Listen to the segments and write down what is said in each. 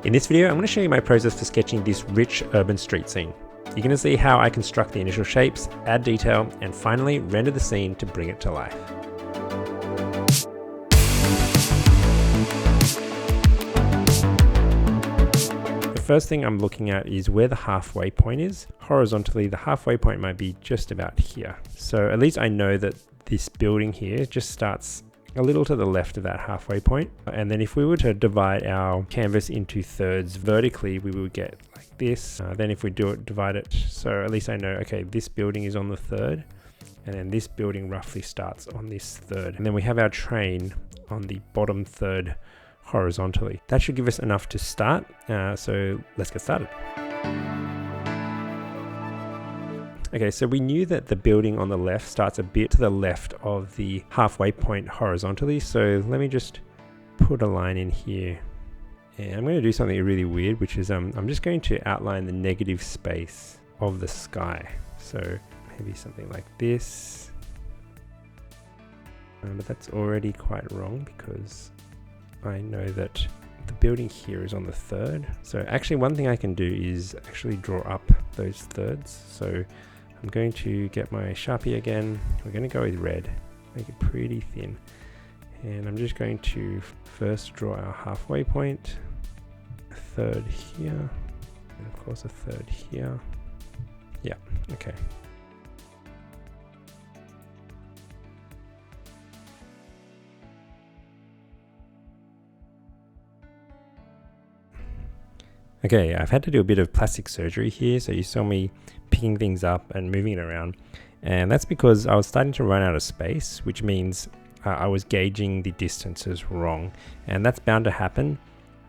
In this video, I'm going to show you my process for sketching this rich urban street scene. You're going to see how I construct the initial shapes, add detail, and finally render the scene to bring it to life. The first thing I'm looking at is where the halfway point is. Horizontally, the halfway point might be just about here. So at least I know that this building here just starts a little to the left of that halfway point. And then if we were to divide our canvas into thirds vertically, we would get like this. Then if we divide it, so at least I know, okay, this building is on the third, and then this building roughly starts on this third. And then we have our train on the bottom third horizontally. That should give us enough to start. So let's get started. Okay, so we knew that the building on the left starts a bit to the left of the halfway point horizontally. So let me just put a line in here. And I'm going to do something really weird, which is I'm just going to outline the negative space of the sky. So maybe something like this. But that's already quite wrong because I know that the building here is on the third. So actually one thing I can do is actually draw up those thirds. So I'm going to get my Sharpie again. We're going to go with red, make it pretty thin. And I'm just going to first draw our halfway point, a third here, and of course a third here. Yeah, okay. Okay, I've had to do a bit of plastic surgery here, so you saw me picking things up and moving it around, and that's because I was starting to run out of space, which means I was gauging the distances wrong, and that's bound to happen.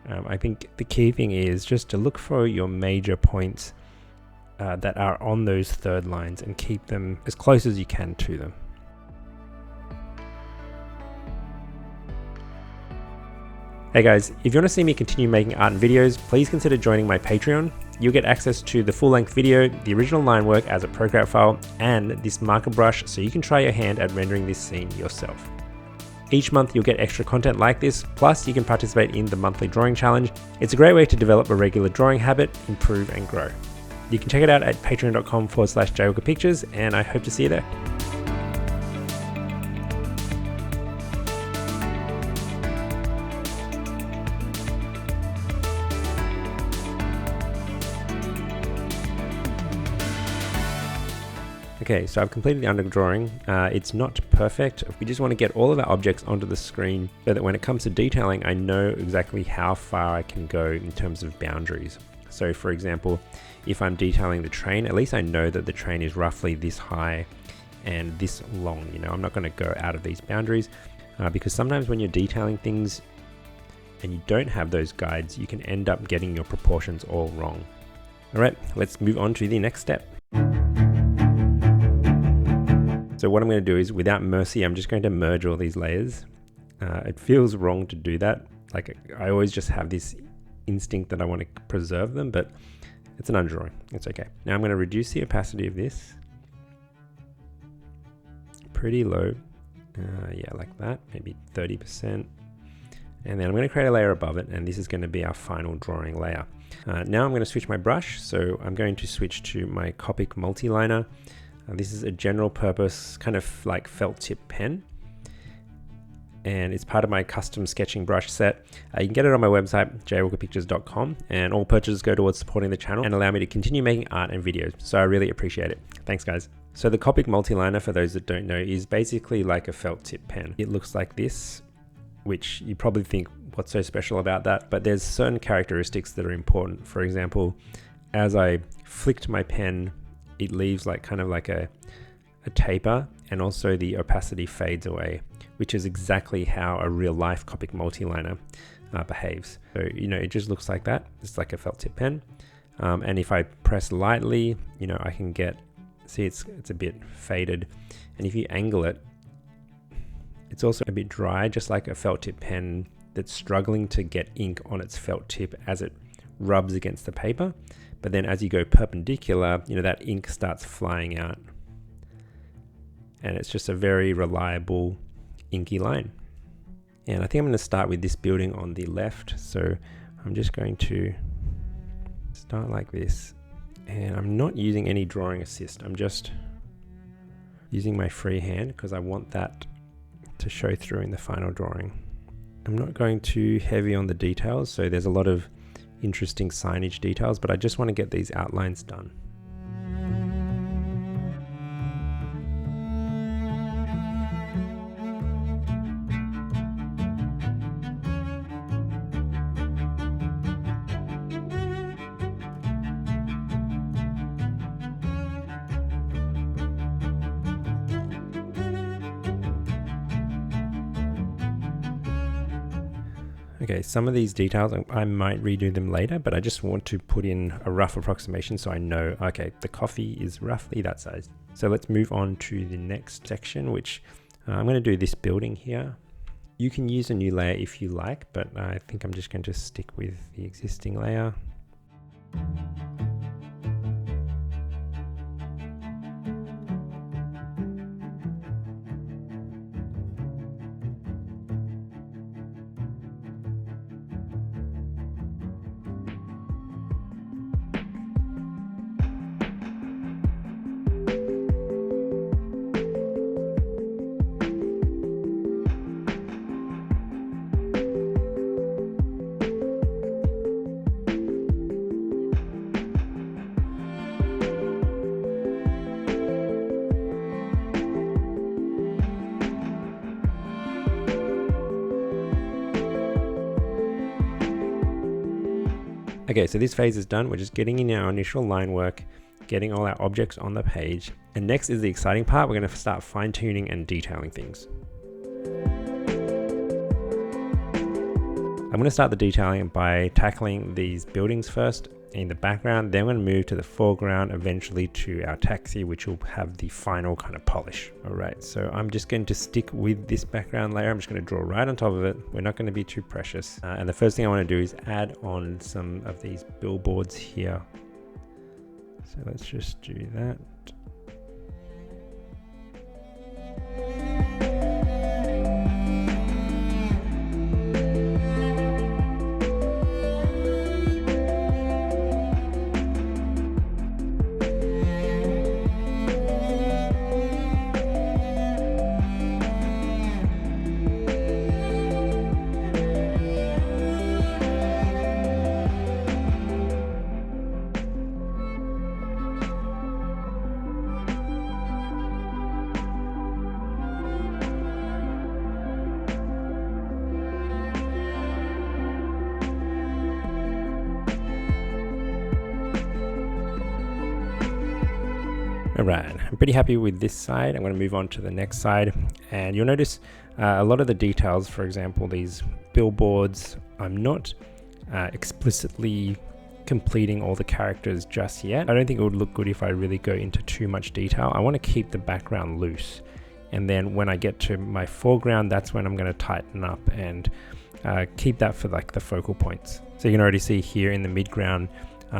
I think the key thing is just to look for your major points that are on those third lines and keep them as close as you can to them. Hey guys, if you want to see me continue making art and videos, please consider joining my Patreon. You'll get access to the full-length video, the original line work as a Procreate file, and this marker brush so you can try your hand at rendering this scene yourself. Each month you'll get extra content like this, plus you can participate in the monthly drawing challenge. It's a great way to develop a regular drawing habit, improve and grow. You can check it out at patreon.com/Jaywalker Pictures, and I hope to see you there. Okay, so I've completed the under drawing. It's not perfect. We just want to get all of our objects onto the screen so that when it comes to detailing, I know exactly how far I can go in terms of boundaries. So for example, if I'm detailing the train, at least I know that the train is roughly this high and this long. You know, I'm not going to go out of these boundaries because sometimes when you're detailing things and you don't have those guides, you can end up getting your proportions all wrong. All right, let's move on to the next step. So what I'm going to do is, without mercy, I'm just going to merge all these layers. It feels wrong to do that. Like I always just have this instinct that I want to preserve them, but it's an undrawing. It's okay. Now I'm going to reduce the opacity of this pretty low. Yeah, like that, maybe 30%. And then I'm going to create a layer above it, and this is going to be our final drawing layer. Now I'm going to switch my brush. So I'm going to switch to my Copic multi-liner. This is a general purpose kind of like felt tip pen, and it's part of my custom sketching brush set. You can get it on my website, jaywalkerpictures.com, and all purchases go towards supporting the channel and allow me to continue making art and videos. So I really appreciate it. Thanks guys. So the Copic multi-liner, for those that don't know, is basically like a felt tip pen. It looks like this, which you probably think, what's so special about that? But there's certain characteristics that are important. For example, as I flicked my pen, it leaves like kind of like a taper, and also the opacity fades away, which is exactly how a real life Copic multi-liner behaves. So, you know, it just looks like that. It's like a felt tip pen. And if I press lightly, you know, I can get, see it's a bit faded. And if you angle it, it's also a bit dry, just like a felt tip pen that's struggling to get ink on its felt tip as it rubs against the paper. But then as you go perpendicular, you know, that ink starts flying out. And it's just a very reliable inky line. And I think I'm going to start with this building on the left. So I'm just going to start like this, and I'm not using any drawing assist. I'm just using my free hand because I want that to show through in the final drawing. I'm not going too heavy on the details, so there's a lot of interesting signage details, but I just want to get these outlines done. Okay, some of these details, I might redo them later, but I just want to put in a rough approximation so I know, okay, the coffee is roughly that size. So let's move on to the next section, which I'm going to do this building here. You can use a new layer if you like, but I think I'm just going to stick with the existing layer. Okay, so this phase is done. We're just getting in our initial line work, getting all our objects on the page. And next is the exciting part. We're going to start fine-tuning and detailing things. I'm going to start the detailing by tackling these buildings first in the background. Then I'm going to move to the foreground, eventually to our taxi, which will have the final kind of polish. All right, so I'm just going to stick with this background layer. I'm just going to draw right on top of it. We're not going to be too precious. And the first thing I want to do is add on some of these billboards here. So let's just do that. Alright, I'm pretty happy with this side. I'm going to move on to the next side, and you'll notice a lot of the details, for example, these billboards, I'm not explicitly completing all the characters just yet. I don't think it would look good if I really go into too much detail. I want to keep the background loose, and then when I get to my foreground, that's when I'm going to tighten up and keep that for like the focal points. So you can already see here in the midground,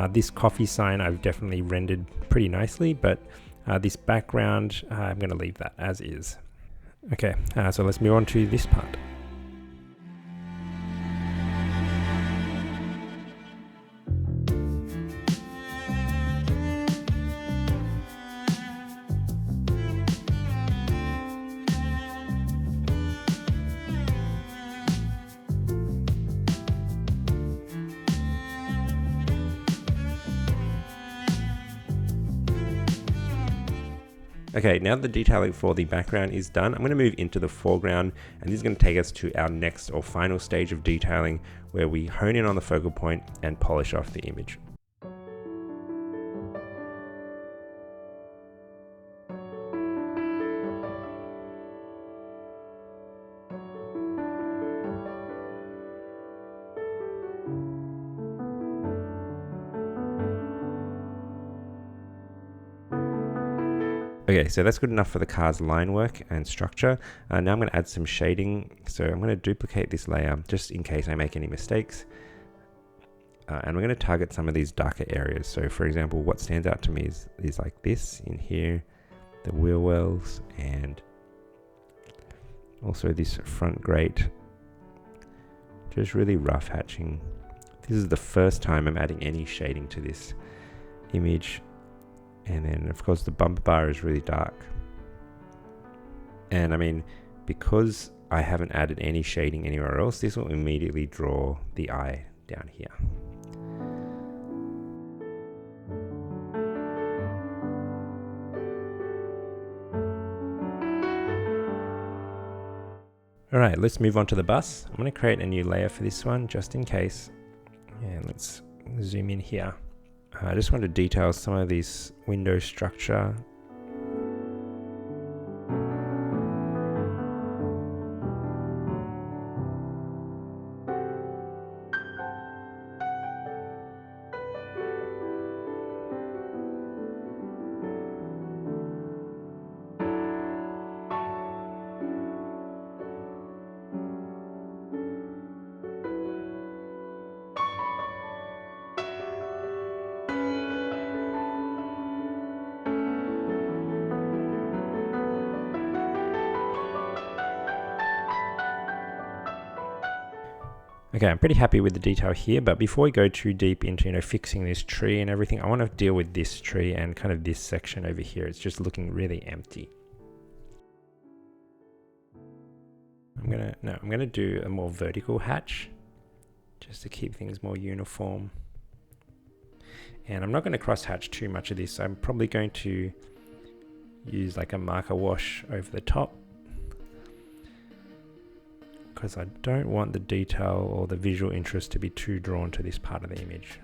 this coffee sign I've definitely rendered pretty nicely, but this background, I'm going to leave that as is. Okay, so let's move on to this part. Okay, now that the detailing for the background is done, I'm going to move into the foreground, and this is going to take us to our next or final stage of detailing, where we hone in on the focal point and polish off the image. Okay, so that's good enough for the car's line work and structure. Now I'm going to add some shading. So I'm going to duplicate this layer just in case I make any mistakes. And we're going to target some of these darker areas. So for example, what stands out to me is like this in here, the wheel wells, and also this front grate. Just really rough hatching This is the first time I'm adding any shading to this image. And then of course the bumper bar is really dark. And I mean, because I haven't added any shading anywhere else, this will immediately draw the eye down here. Alright, let's move on to the bus. I'm going to create a new layer for this one just in case. And let's zoom in here. I just want to detail some of this window structure. Okay, I'm pretty happy with the detail here, but before we go too deep into fixing this tree and everything, I want to deal with this tree and kind of this section over here. It's just looking really empty. I'm gonna do a more vertical hatch just to keep things more uniform. And I'm not going to cross hatch too much of this. I'm probably going to use like a marker wash over the top, because I don't want the detail or the visual interest to be too drawn to this part of the image.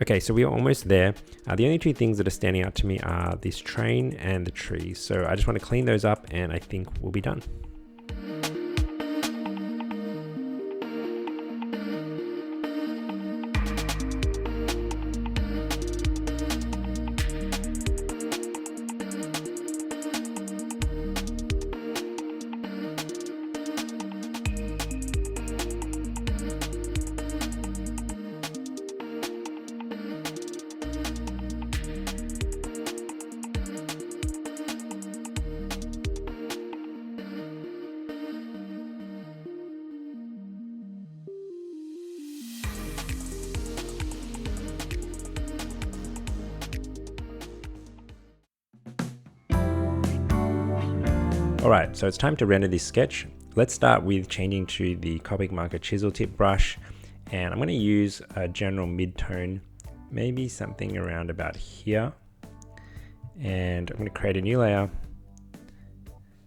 Okay, so we are almost there. The only two things that are standing out to me are this train and the tree. So I just want to clean those up and I think we'll be done. Alright, so it's time to render this sketch. Let's start with changing to the Copic Marker chisel tip brush, and I'm going to use a general mid-tone, maybe something around about here. And I'm going to create a new layer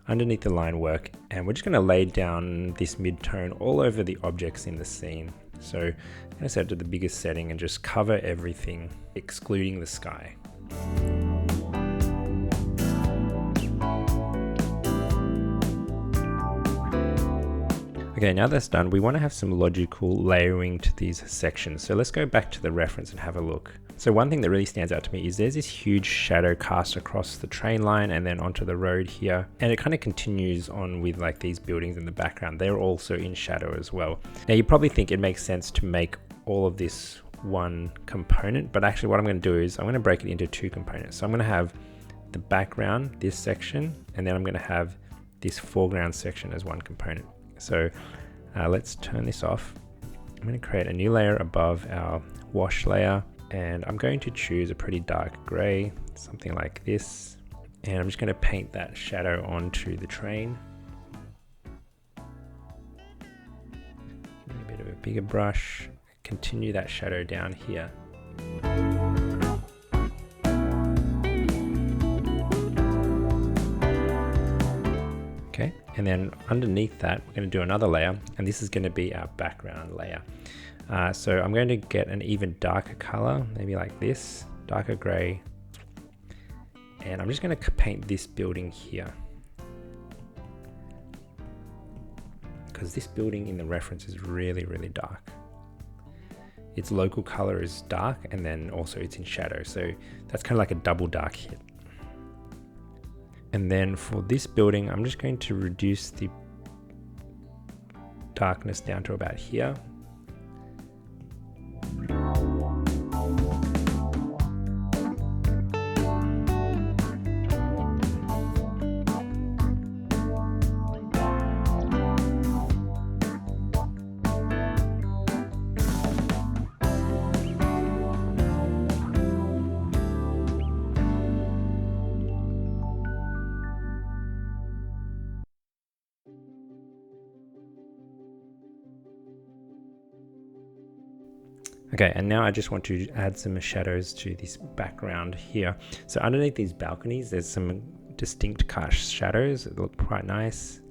underneath the line work, and we're just going to lay down this mid-tone all over the objects in the scene. So I'm going to set it to the biggest setting and just cover everything, excluding the sky. Okay, now that's done, we want to have some logical layering to these sections. So let's go back to the reference and have a look. So one thing that really stands out to me is there's this huge shadow cast across the train line and then onto the road here. And it kind of continues on with like these buildings in the background. They're also in shadow as well. Now you probably think it makes sense to make all of this one component, but actually what I'm going to do is I'm going to break it into two components. So I'm going to have the background, this section, and then I'm going to have this foreground section as one component. So let's turn this off. I'm going to create a new layer above our wash layer, and I'm going to choose a pretty dark gray, something like this. And I'm just going to paint that shadow onto the train. A bit of a bigger brush, continue that shadow down here. Okay, and then underneath that, we're going to do another layer, and this is going to be our background layer. So I'm going to get an even darker color, maybe like this, darker gray. And I'm just going to paint this building here, because this building in the reference is really, really dark. Its local color is dark, and then also it's in shadow. So that's kind of like a double dark hit. And then for this building, I'm just going to reduce the darkness down to about here. Okay, and now I just want to add some shadows to this background here. So underneath these balconies, there's some distinct cast shadows that look quite nice.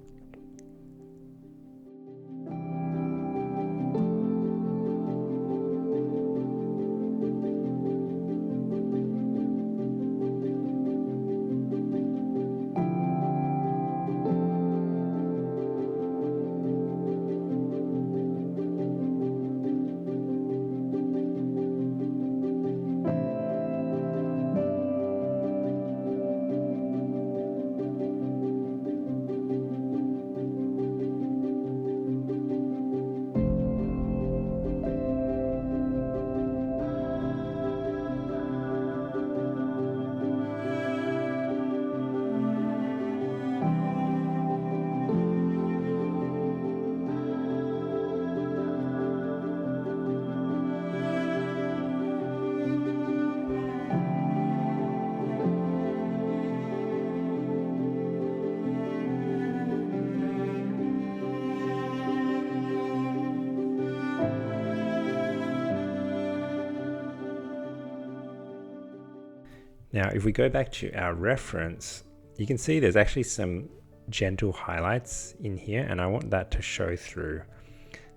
Now, if we go back to our reference, you can see there's actually some gentle highlights in here, and I want that to show through.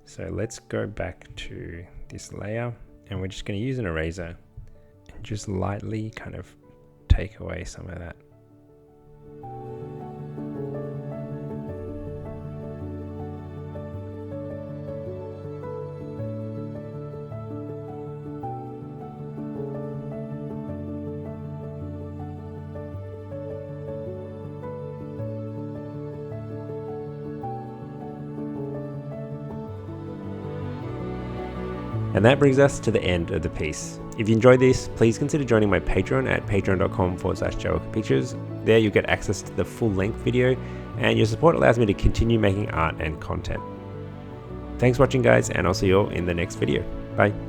So let's go back to this layer, and we're just going to use an eraser and just lightly kind of take away some of that. And that brings us to the end of the piece. If you enjoyed this, please consider joining my Patreon at patreon.com/JaywalkerPictures. There you'll get access to the full length video, and your support allows me to continue making art and content. Thanks for watching guys, and I'll see you all in the next video. Bye.